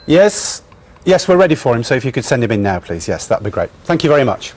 Yes, yes, we're ready for him, so if you could send him in now, please. Yes, that'd be great. Thank you very much.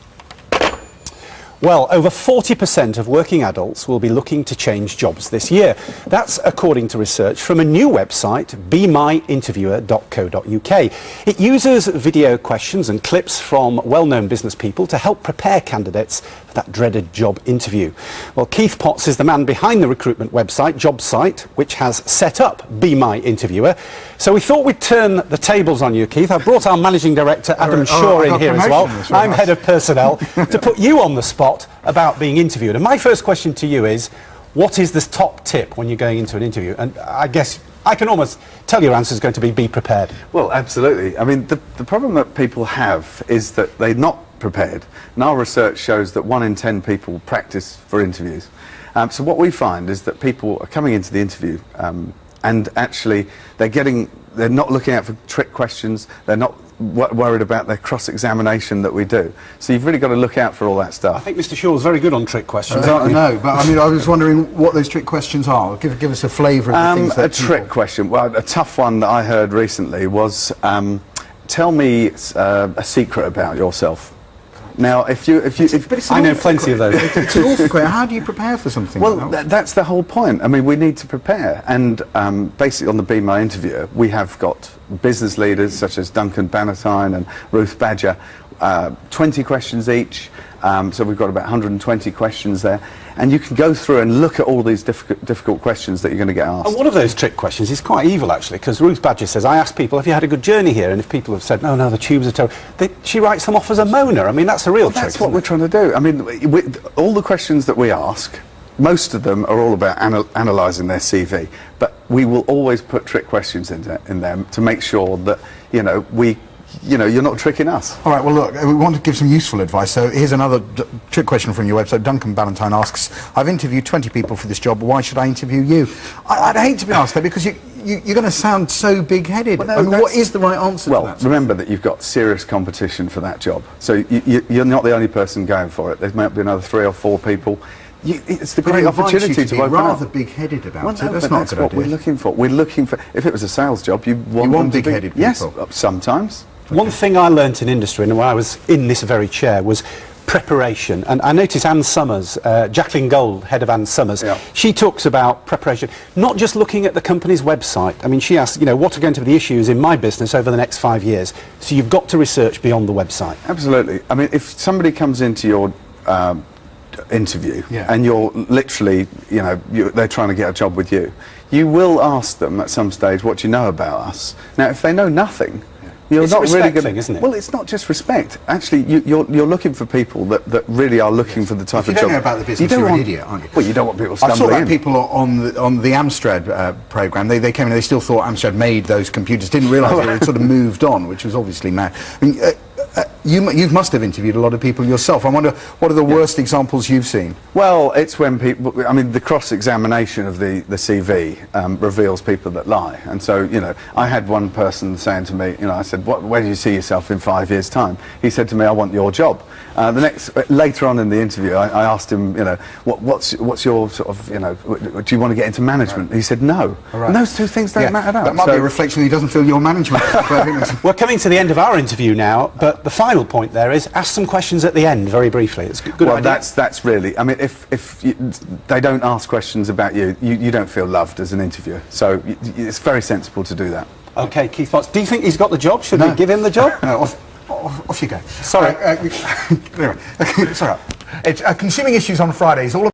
Well, over 40% of working adults will be looking to change jobs this year. That's according to research from a new website, BeMyInterviewer.co.uk. It uses video questions and clips from well-known business people to help prepare candidates for that dreaded job interview. Well, Keith Potts is the man behind the recruitment website, JobSite, which has set up Be My Interviewer. So we thought we'd turn the tables on you, Keith. I've brought our managing director, Adam Shaw, in here as well. I'm head of personnel, to put you on the spot about being interviewed. And my first question to you is, what is the top tip when you're going into an interview? And I guess I can almost tell your answer is going to be prepared. Well, absolutely. I mean, the problem that people have is that they're not prepared. And our research shows that 1 in 10 people practice for interviews. So what we find is that people are coming into the interview and actually they're not looking out for trick questions, they're not worried about their cross-examination that we do. So you've really got to look out for all that stuff. I think Mr. Shaw's very good on trick questions, aren't you? No, but I mean, I was wondering what those trick questions are. Give us a flavour of the things that trick question. Well, a tough one that I heard recently was, tell me a secret about yourself. Now, if I know plenty of those. It's an awful question. How do you prepare for something? Well, that's the whole point. I mean, we need to prepare. And basically on the Be My Interviewer, we have got business leaders such as Duncan Bannatyne and Ruth Badger, 20 questions each. So we've got about 120 questions there. And you can go through and look at all these difficult questions that you're going to get asked. And one of those trick questions is quite evil, actually, because Ruth Badger says, I ask people, have you had a good journey here? And if people have said, no, the tubes are terrible, she writes them off as a moaner. I mean, that's a real trick. That's what we're trying to do. I mean, all the questions that we ask, most of them are all about analysing their CV. But we will always put trick questions in them to make sure that, you're not tricking us. All right, well, look, we want to give some useful advice. So here's another trick question from your website. Duncan Bannatyne asks, I've interviewed 20 people for this job. Why should I interview you? I'd hate to be asked that because you're going to sound so big-headed. Well, no, I mean, what is the right answer to that? Well, remember that you've got serious competition for that job. So you're not the only person going for it. There might be another 3 or 4 people. It's the great opportunity to open rather big-headed about it. That's not a good idea. We're looking for. We're looking for. If it was a sales job, you want big-headed people. Yes, sometimes. One thing I learnt in industry, and when I was in this very chair, was preparation. And I noticed Ann Summers, Jacqueline Gold, head of Ann Summers, she talks about preparation, not just looking at the company's website. I mean, she asks, what are going to be the issues in my business over the next 5 years? So you've got to research beyond the website. Absolutely. I mean, if somebody comes into your interview and you're literally, they're trying to get a job with you, you will ask them at some stage, what do you know about us? Now, if they know nothing, you're it's not a respect really thing, isn't it? Well, it's not just respect. Actually, you're looking for people that really are looking for the type of job. If you don't know about the business, you're an idiot, aren't you? Well, you don't want people stumbling in. I saw that people on the Amstrad programme, they came in and they still thought Amstrad made those computers, didn't realise it had sort of moved on, which was obviously mad. I mean, you must have interviewed a lot of people yourself. I wonder, what are the worst examples you've seen? Well, it's when people, I mean, the cross-examination of the CV reveals people that lie. And so, I had one person saying to me, I said, where do you see yourself in 5 years' time? He said to me, I want your job. Later on in the interview, I asked him, what's your sort of, do you want to get into management? Right. He said no. Right. And those two things don't matter. That might be a reflection he doesn't feel your management. We're coming to the end of our interview now, but the final point there is ask some questions at the end, very briefly. It's a good idea. That's really, I mean, if they don't ask questions about you, you don't feel loved as an interviewer. So it's very sensible to do that. OK, Keith Potts, do you think he's got the job? Should we give him the job? No, off you go. Sorry. Anyway, sorry. It's Consuming Issues on Friday is all about